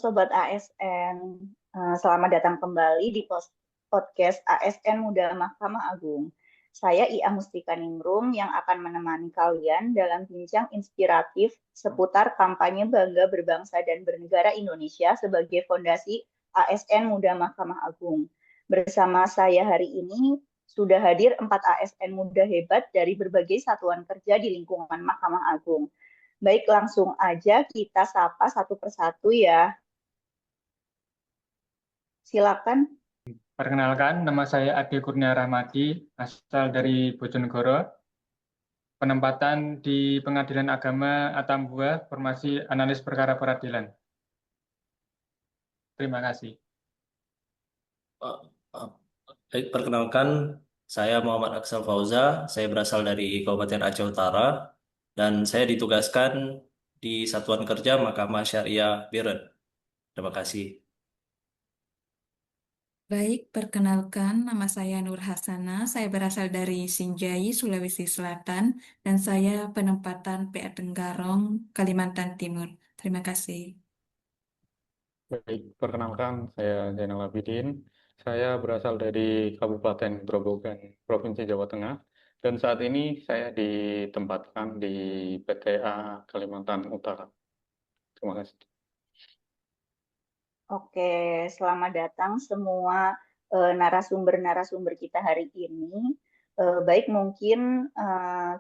Sobat ASN. Selamat datang kembali di podcast ASN Muda Mahkamah Agung. Saya Ia Mustika Ningrum yang akan menemani kalian dalam bincang inspiratif seputar kampanye Bangga Berbangsa dan Bernegara Indonesia sebagai fondasi ASN Muda Mahkamah Agung. Bersama saya hari ini sudah hadir 4 ASN muda hebat dari berbagai satuan kerja di lingkungan Mahkamah Agung. Baik, langsung aja kita sapa satu persatu ya. Silakan. Perkenalkan, nama saya Ade Kurnia Rahmadi, asal dari Bojonegoro. Penempatan di Pengadilan Agama Atambua, formasi analis perkara peradilan. Terima kasih. Baik, perkenalkan, saya Muhammad Aksal Fauza, saya berasal dari Kabupaten Aceh Utara, dan saya ditugaskan di Satuan Kerja Mahkamah Syariah Biren. Terima kasih. Baik, perkenalkan nama saya Nur Hasana, saya berasal dari Sinjai, Sulawesi Selatan, dan saya penempatan PA Tenggarong, Kalimantan Timur. Terima kasih. Baik, perkenalkan saya Zainal Abidin. Saya berasal dari Kabupaten Grobogan, Provinsi Jawa Tengah, dan saat ini saya ditempatkan di PTA Kalimantan Utara. Terima kasih. Oke, selamat datang semua narasumber-narasumber kita hari ini. Baik, mungkin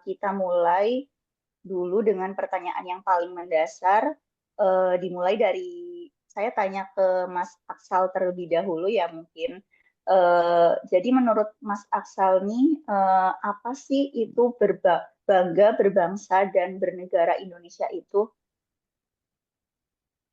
kita mulai dulu dengan pertanyaan yang paling mendasar. Dimulai dari, saya tanya ke Mas Aksal terlebih dahulu ya mungkin. Jadi menurut Mas Aksal nih, apa sih itu bangga berbangsa dan bernegara Indonesia itu?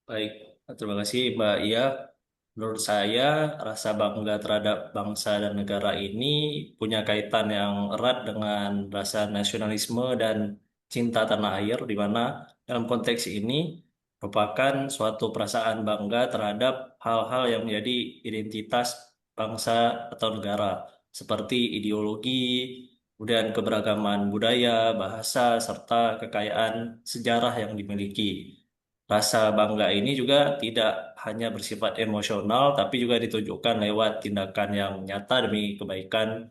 Baik, terima kasih Mbak Ia. Menurut saya, rasa bangga terhadap bangsa dan negara ini punya kaitan yang erat dengan rasa nasionalisme dan cinta tanah air, di mana dalam konteks ini merupakan suatu perasaan bangga terhadap hal-hal yang menjadi identitas bangsa atau negara, seperti ideologi, kemudian keberagaman budaya, bahasa, serta kekayaan sejarah yang dimiliki. Rasa bangga ini juga tidak hanya bersifat emosional, tapi juga ditunjukkan lewat tindakan yang nyata demi kebaikan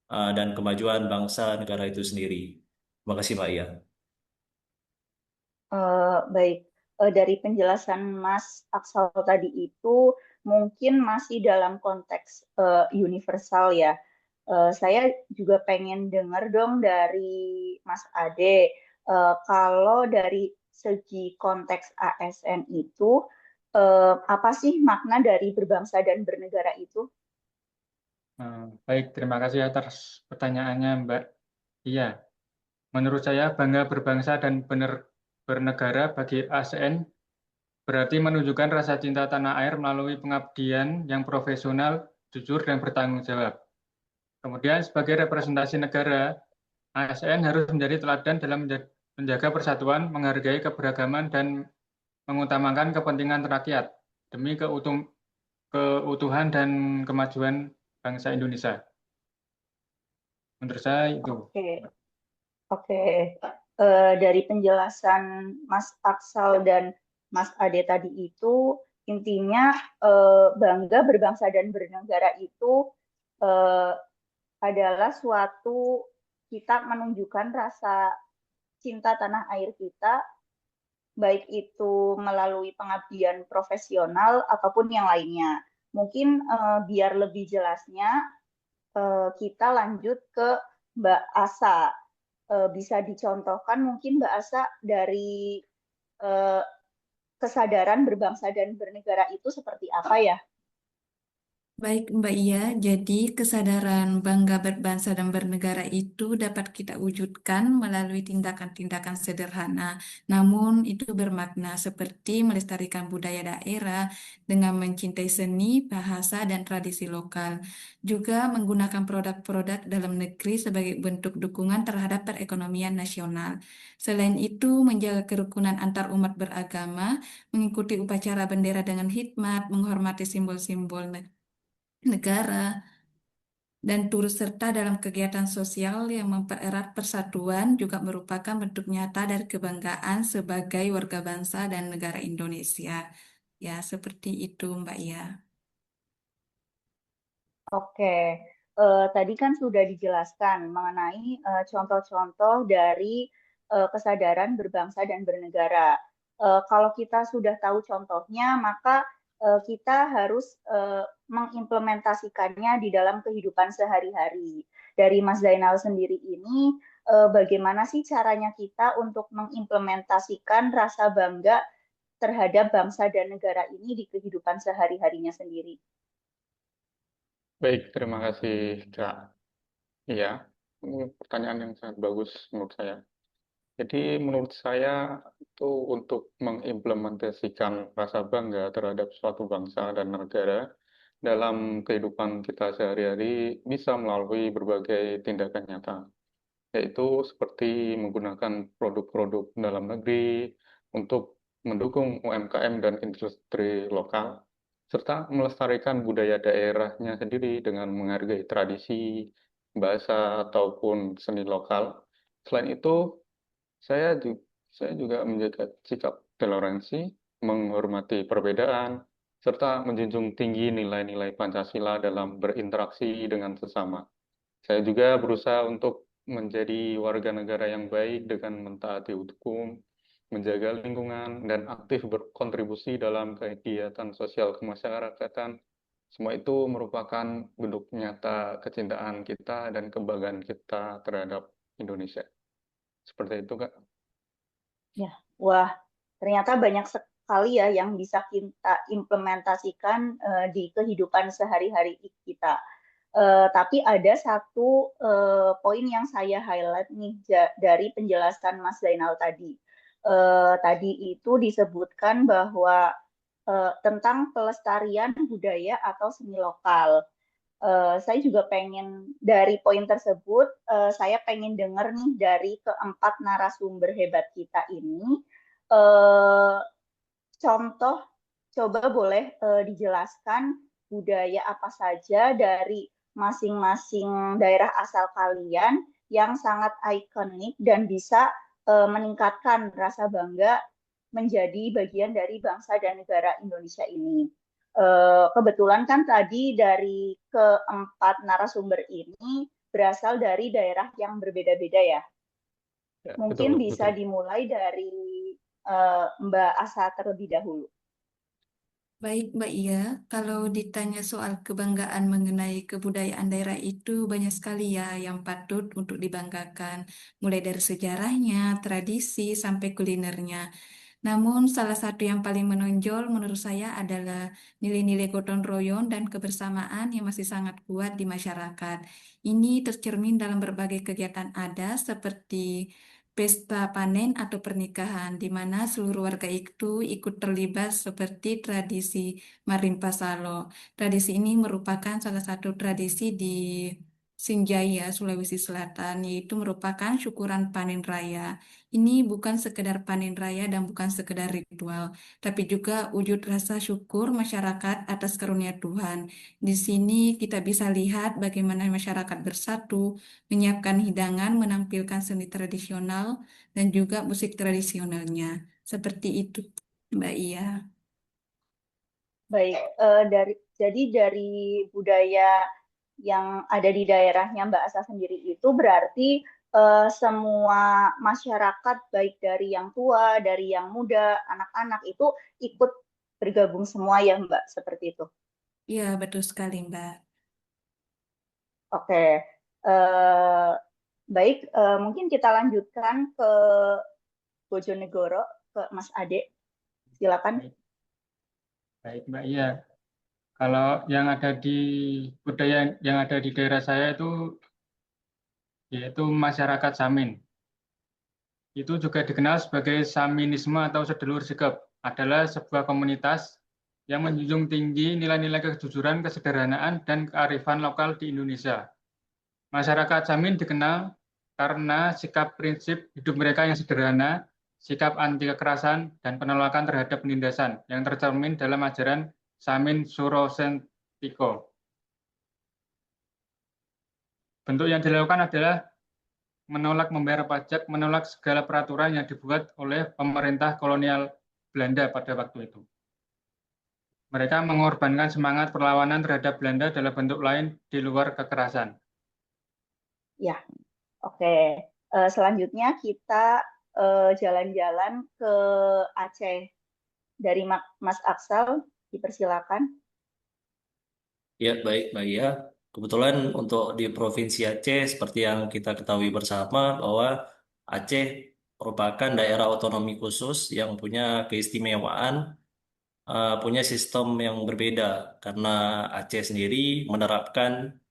dan kemajuan bangsa negara itu sendiri. Terima kasih, Pak Ia. Baik, dari penjelasan Mas Aksal tadi itu mungkin masih dalam konteks universal ya. Saya juga pengen dengar dong dari Mas Ade, kalau dari segi konteks ASN itu, apa sih makna dari berbangsa dan bernegara itu? Baik, terima kasih atas pertanyaannya, Mbak. Iya, menurut saya bangga berbangsa dan bernegara bagi ASN berarti menunjukkan rasa cinta tanah air melalui pengabdian yang profesional, jujur, dan bertanggung jawab. Kemudian sebagai representasi negara, ASN harus menjadi teladan dalam menjaga persatuan, menghargai keberagaman, dan mengutamakan kepentingan rakyat demi keutuhan dan kemajuan bangsa Indonesia. Menurut saya itu. Oke. Dari penjelasan Mas Aksal dan Mas Ade tadi itu, intinya bangga berbangsa dan bernegara itu adalah suatu kita menunjukkan rasa cinta tanah air kita, baik itu melalui pengabdian profesional ataupun yang lainnya. Mungkin biar lebih jelasnya, kita lanjut ke Mbak Asa. Bisa dicontohkan mungkin Mbak Asa dari kesadaran berbangsa dan bernegara itu seperti apa ya? Baik, Mbak Ia, jadi kesadaran bangga berbangsa dan bernegara itu dapat kita wujudkan melalui tindakan-tindakan sederhana, namun itu bermakna seperti melestarikan budaya daerah dengan mencintai seni, bahasa, dan tradisi lokal. Juga menggunakan produk-produk dalam negeri sebagai bentuk dukungan terhadap perekonomian nasional. Selain itu, menjaga kerukunan antar umat beragama, mengikuti upacara bendera dengan hikmat, menghormati simbol-simbol negara, dan turut serta dalam kegiatan sosial yang mempererat persatuan juga merupakan bentuk nyata dari kebanggaan sebagai warga bangsa dan negara Indonesia. Ya, seperti itu Mbak Ia. Oke, tadi kan sudah dijelaskan mengenai contoh-contoh dari kesadaran berbangsa dan bernegara. Kalau kita sudah tahu contohnya, maka kita harus mengimplementasikannya di dalam kehidupan sehari-hari. Dari Mas Zainal sendiri ini, bagaimana sih caranya kita untuk mengimplementasikan rasa bangga terhadap bangsa dan negara ini di kehidupan sehari-harinya sendiri? Baik, terima kasih Kak. Iya, ini pertanyaan yang sangat bagus menurut saya. Jadi menurut saya itu untuk mengimplementasikan rasa bangga terhadap suatu bangsa dan negara dalam kehidupan kita sehari-hari bisa melalui berbagai tindakan nyata, yaitu seperti menggunakan produk-produk dalam negeri untuk mendukung UMKM dan industri lokal, serta melestarikan budaya daerahnya sendiri dengan menghargai tradisi, bahasa, ataupun seni lokal. Selain itu, saya juga menjaga sikap toleransi, menghormati perbedaan, serta menjunjung tinggi nilai-nilai Pancasila dalam berinteraksi dengan sesama. Saya juga berusaha untuk menjadi warga negara yang baik dengan mentaati hukum, menjaga lingkungan, dan aktif berkontribusi dalam kegiatan sosial kemasyarakatan. Semua itu merupakan bentuk nyata kecintaan kita dan kebanggaan kita terhadap Indonesia. Seperti itu, Kak. Ya, wah, ternyata banyak sekali ya yang bisa kita implementasikan di kehidupan sehari-hari kita. Tapi ada satu poin yang saya highlight nih dari penjelasan Mas Zainal tadi. Tadi itu disebutkan bahwa tentang pelestarian budaya atau seni lokal. Saya juga pengen dari poin tersebut, saya pengen dengar nih dari keempat narasumber hebat kita ini, contoh, coba boleh dijelaskan budaya apa saja dari masing-masing daerah asal kalian yang sangat ikonik dan bisa meningkatkan rasa bangga menjadi bagian dari bangsa dan negara Indonesia ini. Kebetulan kan tadi dari keempat narasumber ini berasal dari daerah yang berbeda-beda ya. Ya, Mungkin betul, bisa betul. dimulai dari Mbak Asa terlebih dahulu. Baik, Mbak Ia, kalau ditanya soal kebanggaan mengenai kebudayaan daerah itu banyak sekali ya yang patut untuk dibanggakan, mulai dari sejarahnya, tradisi, sampai kulinernya. Namun salah satu yang paling menonjol menurut saya adalah nilai-nilai gotong royong dan kebersamaan yang masih sangat kuat di masyarakat. Ini tercermin dalam berbagai kegiatan adat seperti pesta panen atau pernikahan, di mana seluruh warga itu ikut terlibat seperti tradisi Marimpa Salo. Tradisi ini merupakan salah satu tradisi di Sinjaya, Sulawesi Selatan, yaitu merupakan syukuran panen raya. Ini bukan sekedar panen raya dan bukan sekedar ritual, tapi juga wujud rasa syukur masyarakat atas karunia Tuhan. Di sini kita bisa lihat bagaimana masyarakat bersatu, menyiapkan hidangan, menampilkan seni tradisional, dan juga musik tradisionalnya. Seperti itu, Mbak Ia. Baik, jadi dari budaya yang ada di daerahnya Mbak Asa sendiri itu berarti semua masyarakat baik dari yang tua, dari yang muda, anak-anak itu ikut bergabung semua ya Mbak, seperti itu. Iya, betul sekali, Mbak. Oke, baik, mungkin kita lanjutkan ke Bojonegoro, ke Mas Ade. Silakan. Baik, baik Mbak Iya. Kalau yang ada di budaya yang ada di daerah saya itu yaitu masyarakat Samin. Itu juga dikenal sebagai Saminisme atau sedulur sikap. Adalah sebuah komunitas yang menjunjung tinggi nilai-nilai kejujuran, kesederhanaan, dan kearifan lokal di Indonesia. Masyarakat Samin dikenal karena sikap prinsip hidup mereka yang sederhana, sikap anti kekerasan, dan penolakan terhadap penindasan yang tercermin dalam ajaran Samin Suro Sentiko. Bentuk yang dilakukan adalah menolak membayar pajak, menolak segala peraturan yang dibuat oleh pemerintah kolonial Belanda pada waktu itu. Mereka mengorbankan semangat perlawanan terhadap Belanda dalam bentuk lain di luar kekerasan. Ya, oke. Selanjutnya kita jalan-jalan ke Aceh. Dari Mas Aksal, dipersilakan. Ya, baik, Mbak Ia. Kebetulan untuk di Provinsi Aceh, seperti yang kita ketahui bersama, bahwa Aceh merupakan daerah otonomi khusus yang punya keistimewaan, punya sistem yang berbeda, karena Aceh sendiri menerapkan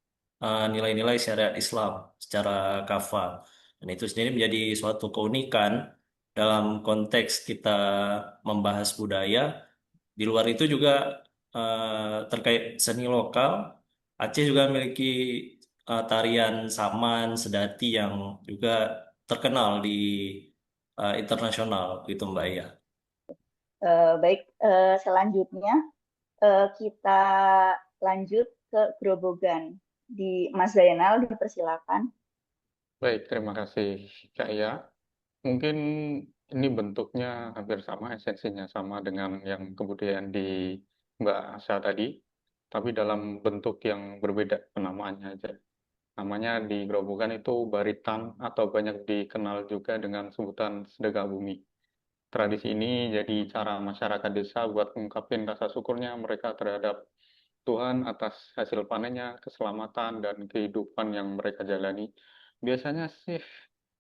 nilai-nilai syariat Islam secara kafah. Dan itu sendiri menjadi suatu keunikan dalam konteks kita membahas budaya. Di luar itu juga terkait seni lokal, Aceh juga memiliki tarian saman, sedati yang juga terkenal di internasional, gitu Mbak ya. Baik, selanjutnya kita lanjut ke Grobogan. Di Mas Zainal, dipersilakan. Baik, terima kasih Kak Ia. Mungkin ini bentuknya hampir sama, esensinya sama dengan yang kebudayaan di Mbak Asya tadi, tapi dalam bentuk yang berbeda penamaannya aja. Namanya di Grobogan itu baritan atau banyak dikenal juga dengan sebutan sedekah bumi. Tradisi ini jadi cara masyarakat desa buat mengungkapin rasa syukurnya mereka terhadap Tuhan atas hasil panennya, keselamatan, dan kehidupan yang mereka jalani. Biasanya sih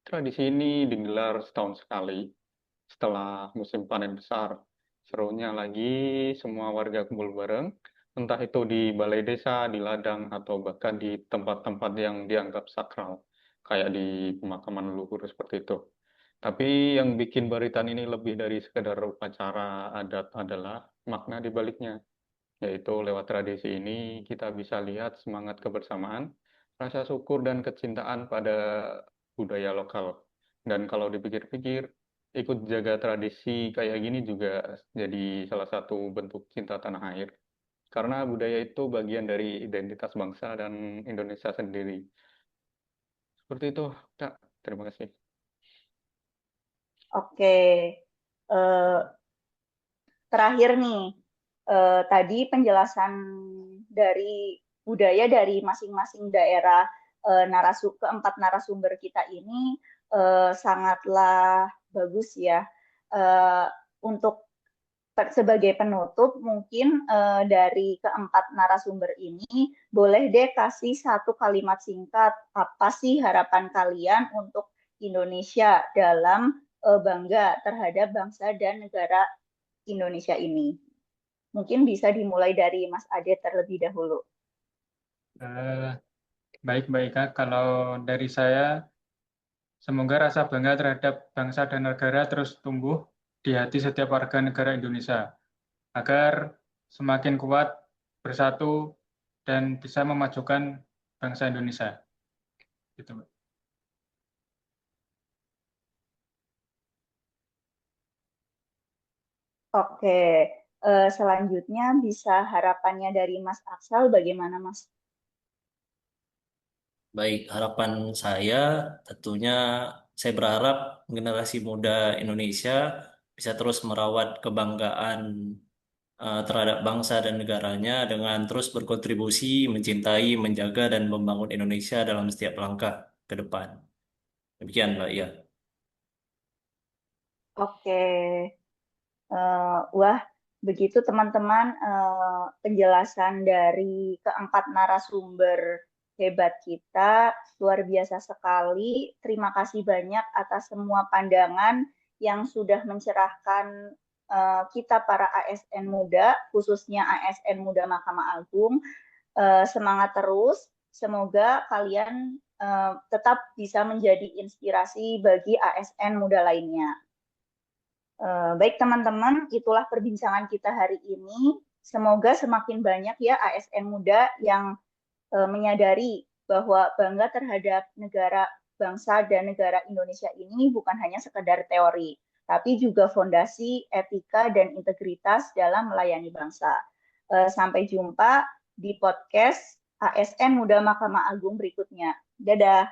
tradisi ini digelar setahun sekali setelah musim panen besar. Serunya lagi semua warga kumpul bareng, entah itu di balai desa, di ladang, atau bahkan di tempat-tempat yang dianggap sakral, kayak di pemakaman leluhur seperti itu. Tapi yang bikin baritan ini lebih dari sekedar upacara adat adalah makna di baliknya, yaitu lewat tradisi ini kita bisa lihat semangat kebersamaan, rasa syukur dan kecintaan pada budaya lokal. Dan kalau dipikir-pikir, ikut jaga tradisi kayak gini juga jadi salah satu bentuk cinta tanah air. Karena budaya itu bagian dari identitas bangsa dan Indonesia sendiri. Seperti itu, Kak. Terima kasih. Oke, eh, terakhir nih, tadi penjelasan dari budaya dari masing-masing daerah keempat narasumber kita ini sangatlah bagus ya. Untuk sebagai penutup, mungkin dari keempat narasumber ini, boleh deh kasih satu kalimat singkat, apa sih harapan kalian untuk Indonesia dalam bangga terhadap bangsa dan negara Indonesia ini? Mungkin bisa dimulai dari Mas Ade terlebih dahulu. Baik, Mbak Ika, kalau dari saya, semoga rasa bangga terhadap bangsa dan negara terus tumbuh di hati setiap warga negara Indonesia, agar semakin kuat, bersatu, dan bisa memajukan bangsa Indonesia. Gitu, Mbak. Oke, selanjutnya bisa harapannya dari Mas Aksal, bagaimana Mas? Baik, harapan saya tentunya saya berharap generasi muda Indonesia bisa terus merawat kebanggaan terhadap bangsa dan negaranya dengan terus berkontribusi, mencintai, menjaga, dan membangun Indonesia dalam setiap langkah ke depan. Demikian, Mbak. Ya. Oke, wah, begitu teman-teman penjelasan dari keempat narasumber hebat kita, luar biasa sekali. Terima kasih banyak atas semua pandangan yang sudah mencerahkan kita para ASN muda, khususnya ASN Muda Mahkamah Agung. Semangat terus, semoga kalian tetap bisa menjadi inspirasi bagi ASN muda lainnya. Baik teman-teman, itulah perbincangan kita hari ini. Semoga semakin banyak ya ASN muda yang menyadari bahwa bangga terhadap negara, bangsa dan negara Indonesia ini bukan hanya sekedar teori, tapi juga fondasi etika dan integritas dalam melayani bangsa. Sampai jumpa di podcast ASN Muda Mahkamah Agung berikutnya. Dadah.